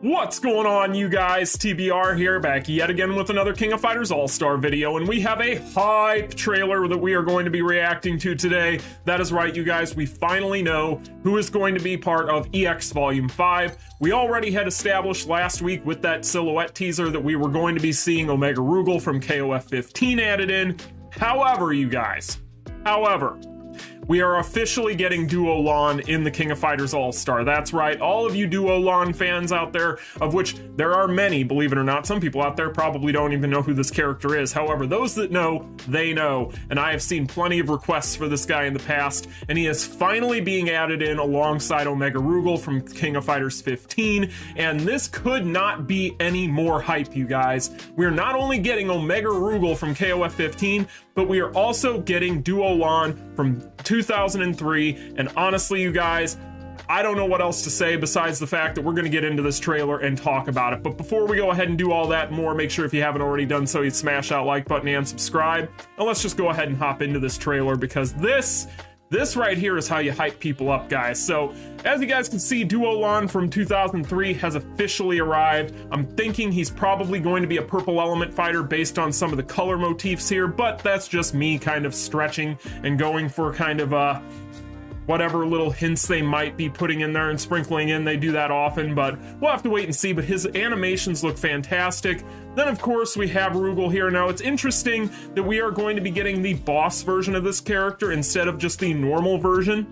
What's going on, you guys? TBR here, back yet again with another King of Fighters All-Star video, and we have a hype trailer that we are going to be reacting to today. That is right, you guys, we finally know who is going to be part of EX Volume 5. We already had established last week with that silhouette teaser that we were going to be seeing Omega Rugal from KOF 15 added in. However, you guys, we are officially getting Duo Lon in the King of Fighters All-Star. That's right, all of you Duo Lon fans out there, of which there are many, believe it or not. Some people out there probably don't even know who this character is. However, those that know, they know. And I have seen plenty of requests for this guy in the past, and he is finally being added in alongside Omega Rugal from King of Fighters 15. And this could not be any more hype, you guys. We're not only getting Omega Rugal from KOF 15, but we are also getting Duo Lon from 2003, and honestly, you guys, I don't know what else to say besides the fact that we're going to get into this trailer and talk about it. But before we go ahead and do all that and more, make sure if you haven't already done so, you smash that like button and subscribe. And let's just go ahead and hop into this trailer, because this right here is how you hype people up, guys. So, as you guys can see, Duo Lon from 2003 has officially arrived. I'm thinking he's probably going to be a purple element fighter based on some of the color motifs here, but that's just me kind of stretching and going for kind of whatever little hints they might be putting in there and sprinkling in. They do that often, but we'll have to wait and see. But his animations look fantastic. Then, of course, we have Rugal here. Now, it's interesting that we are going to be getting the boss version of this character instead of just the normal version.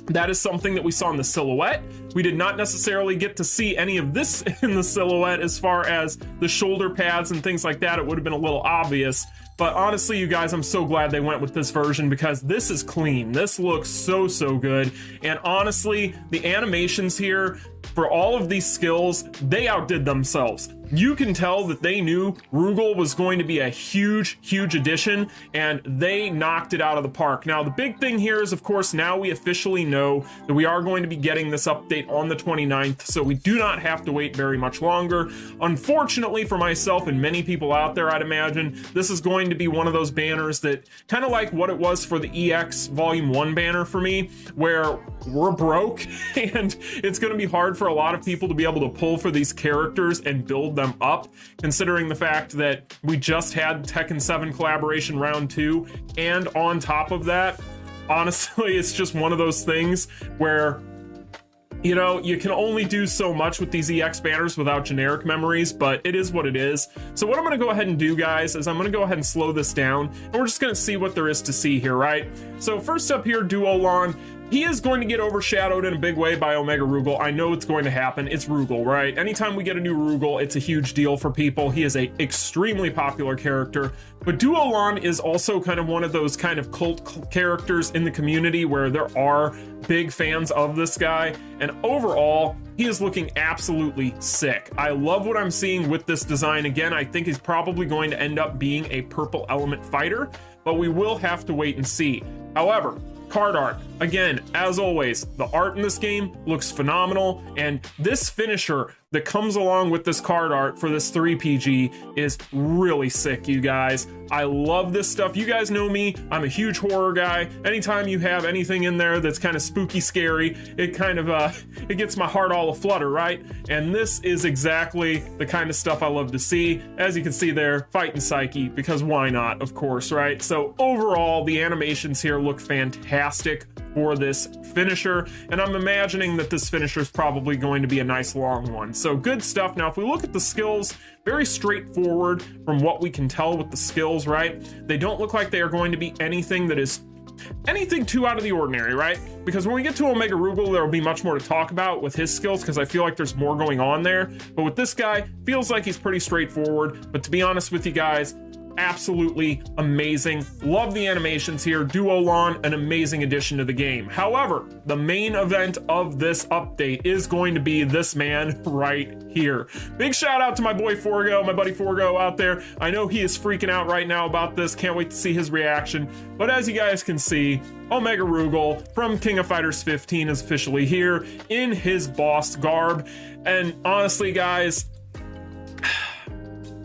That is something that we saw in the silhouette. We did not necessarily get to see any of this in the silhouette as far as the shoulder pads and things like that. It would have been a little obvious. But honestly, you guys, I'm so glad they went with this version, because this is clean. This looks so good. And honestly, the animations here for all of these skills, they outdid themselves. You can tell that they knew Rugal was going to be a huge addition, and they knocked it out of the park. Now, the big thing here is, of course, now we officially know that we are going to be getting this update on the 29th, so we do not have to wait very much longer. Unfortunately for myself and many people out there, I'd imagine, this is going to be one of those banners that, kind of like what it was for the EX Volume 1 banner for me, where we're broke, and it's going to be hard for a lot of people to be able to pull for these characters and build them up, considering the fact that we just had Tekken 7 collaboration round 2, and on top of that, honestly, it's just one of those things where, you know, you can only do so much with these EX banners without generic memories, but it is what it is. So what I'm going to go ahead and do, guys, is I'm going to go ahead and slow this down, and we're just going to see what there is to see here, right? So first up here, Duo Lon. He is going to get overshadowed in a big way by Omega Rugal. I know it's going to happen. It's Rugal, right? Anytime we get a new Rugal, it's a huge deal for people. He is a extremely popular character. But Duo Lon is also kind of one of those kind of cult characters in the community where there are big fans of this guy. And overall, he is looking absolutely sick. I love what I'm seeing with this design. Again, I think he's probably going to end up being a purple element fighter, but we will have to wait and see. However, card art, again, as always, the art in this game looks phenomenal, and this finisher that comes along with this card art for this 3PG is really sick, you guys. I love this stuff. You guys know me, I'm a huge horror guy. Anytime you have anything in there that's kind of spooky, scary, it kind of it gets my heart all aflutter, right? And this is exactly the kind of stuff I love to see. As you can see there, fighting Psyche, because why not, of course, right? So overall, the animations here look fantastic for this finisher, and I'm imagining that this finisher is probably going to be a nice long one. So good stuff. Now, if we look at the skills, very straightforward from what we can tell with the skills, right? They don't look like they are going to be anything that is anything too out of the ordinary, right? Because when we get to Omega Rugal, there will be much more to talk about with his skills, because I feel like there's more going on there. But with this guy, feels like he's pretty straightforward. But to be honest with you guys, absolutely amazing. Love the animations here. Duo Lon, an amazing addition to the game. However, the main event of this update is going to be this man right here. Big shout out to my boy Forgo, my buddy Forgo out there. I know he is freaking out right now about this. Can't wait to see his reaction. But as you guys can see, Omega Rugal from King of Fighters 15 is officially here in his boss garb. And honestly, guys,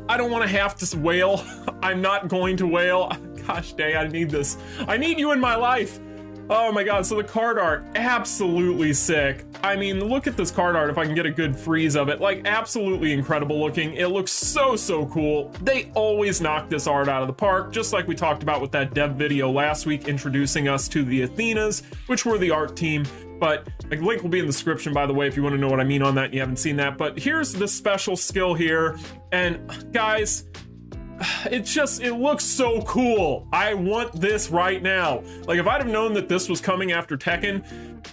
I don't want to have to wail. I'm not going to wail. Gosh dang, I need this. I need you in my life. Oh my god, so the card art, absolutely sick. I mean, look at this card art if I can get a good freeze of it. Like, absolutely incredible looking. It looks so, so cool. They always knock this art out of the park, just like we talked about with that dev video last week introducing us to the Athenas, which were the art team. But the link will be in the description, by the way, if you want to know what I mean on that and you haven't seen that. But here's the special skill here. And guys, it looks so cool. I want this right now. Like, if I'd have known that this was coming after Tekken,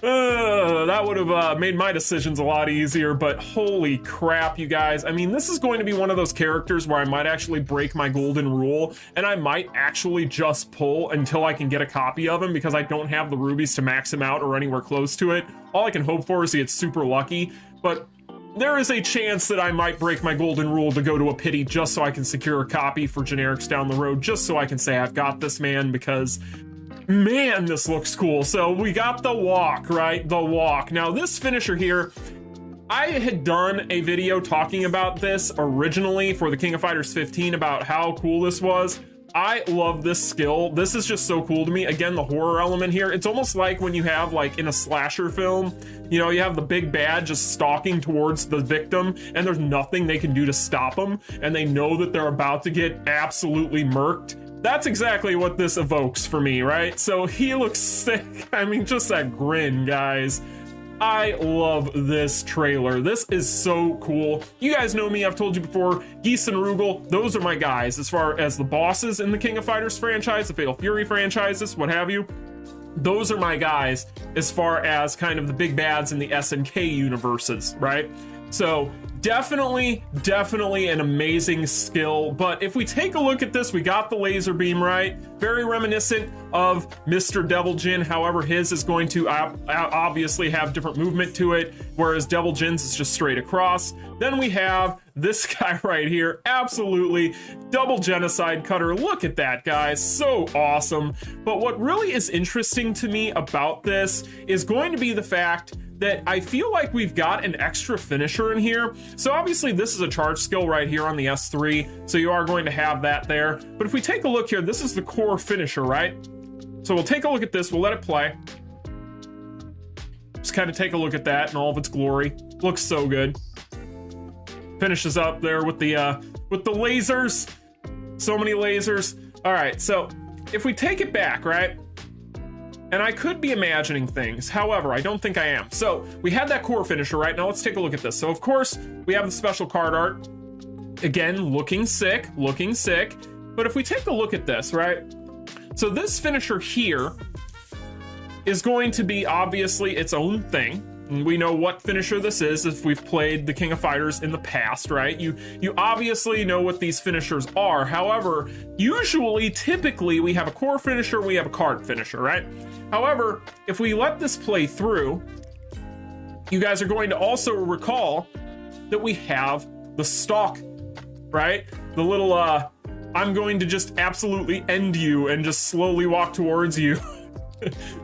that would have made my decisions a lot easier. But holy crap, you guys. I mean, this is going to be one of those characters where I might actually break my golden rule, and I might actually just pull until I can get a copy of him, because I don't have the rubies to max him out or anywhere close to it. All I can hope for is he gets super lucky, but there is a chance that I might break my golden rule to go to a pity just so I can secure a copy for generics down the road, just so I can say I've got this, man, because man, this looks cool. So we got the walk, right? The walk. Now this finisher here, I had done a video talking about this originally for the King of Fighters 15 about how cool this was. I love this skill. This is just so cool to me. Again, the horror element here. It's almost like when you have, like, in a slasher film, you know, you have the big bad just stalking towards the victim and there's nothing they can do to stop them, and they know that they're about to get absolutely murked. That's exactly what this evokes for me, right? So he looks sick. I mean, just that grin, guys. I love this trailer. This is so cool. You guys know me, I've told you before, Geese and Rugal, those are my guys as far as the bosses in the King of Fighters franchise, the Fatal Fury franchises, what have you. Those are my guys as far as kind of the big bads in the SNK universes, right? So definitely an amazing skill. But if we take a look at this, we got the laser beam, right? Very reminiscent of Mr. Devil Jin. However, his is going to obviously have different movement to it, whereas Devil Jin's is just straight across. Then we have this guy right here, absolutely double genocide cutter. Look at that, guys, so awesome. But what really is interesting to me about this is going to be the fact that I feel like we've got an extra finisher in here. So obviously this is a charge skill right here on the S3, so you are going to have that there. But if we take a look here, this is the core finisher, right? So we'll take a look at this, we'll let it play. Just kind of take a look at that in all of its glory. Looks so good. Finishes up there with the lasers. So many lasers. All right, so if we take it back, right? And I could be imagining things, however, I don't think I am. So we had that core finisher, right? Now let's take a look at this. So of course, we have the special card art. Again, looking sick, looking sick. But if we take a look at this, right? So this finisher here is going to be obviously its own thing. And we know what finisher this is if we've played the King of Fighters in the past, right? You obviously know what these finishers are. However, usually, typically, we have a core finisher, we have a card finisher, right? However, if we let this play through, you guys are going to also recall that we have the stalk, right? The little, I'm going to just absolutely end you and just slowly walk towards you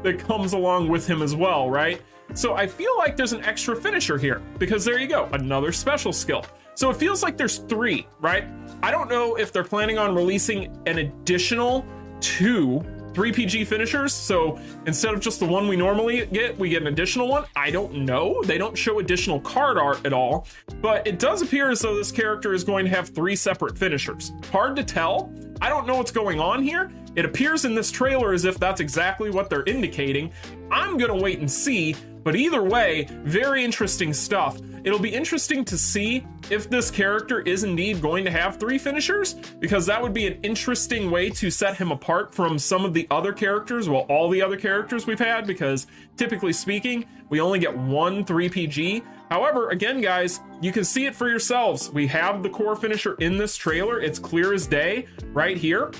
that comes along with him as well, right? So I feel like there's an extra finisher here, because there you go, another special skill. So it feels like there's 3, right? I don't know if they're planning on releasing an additional 2 3PG finishers, so instead of just the one we normally get, we get an additional one. I don't know. They don't show additional card art at all, but it does appear as though this character is going to have 3 separate finishers. Hard to tell. I don't know what's going on here. It appears in this trailer as if that's exactly what they're indicating. I'm gonna wait and see, but either way, very interesting stuff. It'll be interesting to see if this character is indeed going to have 3 finishers, because that would be an interesting way to set him apart from some of the other characters, well, all the other characters we've had, because typically speaking, we only get 1 3PG. However, again, guys, you can see it for yourselves. We have the core finisher in this trailer. It's clear as day right here.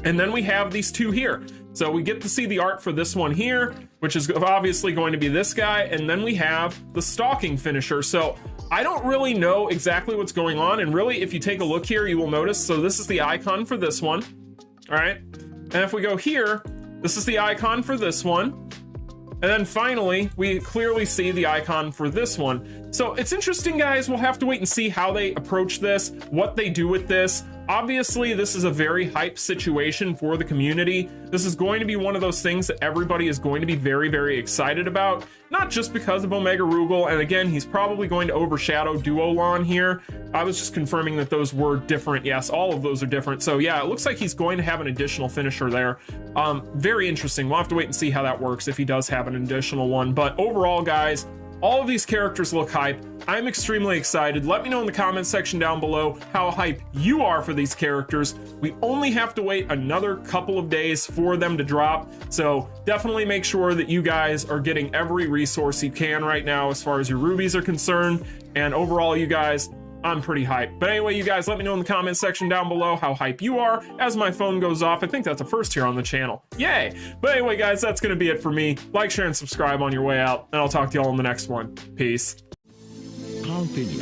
And then we have these 2 here. So we get to see the art for this one here, which is obviously going to be this guy. And then we have the stalking finisher. So I don't really know exactly what's going on. And really, if you take a look here, you will notice. So this is the icon for this one. All right. And if we go here, this is the icon for this one. And then finally, we clearly see the icon for this one. So it's interesting, guys. We'll have to wait and see how they approach this, what they do with this. Obviously, this is a very hype situation for the community. This is going to be one of those things that everybody is going to be very, very excited about, not just because of Omega Rugal, and again, he's probably going to overshadow Duolon here. I was just confirming that those were different. Yes, all of those are different. So yeah, it looks like he's going to have an additional finisher there. Very interesting. We'll have to wait and see how that works if he does have an additional one. But overall, guys, all of these characters look hype. I'm extremely excited. Let me know in the comments section down below how hype you are for these characters. We only have to wait another couple of days for them to drop, so definitely make sure that you guys are getting every resource you can right now as far as your rubies are concerned. And overall, you guys, I'm pretty hyped. But anyway, you guys, let me know in the comments section down below how hype you are as my phone goes off. I think that's a first here on the channel. Yay! But anyway, guys, that's going to be it for me. Like, share, and subscribe on your way out, and I'll talk to y'all in the next one. Peace. Continue.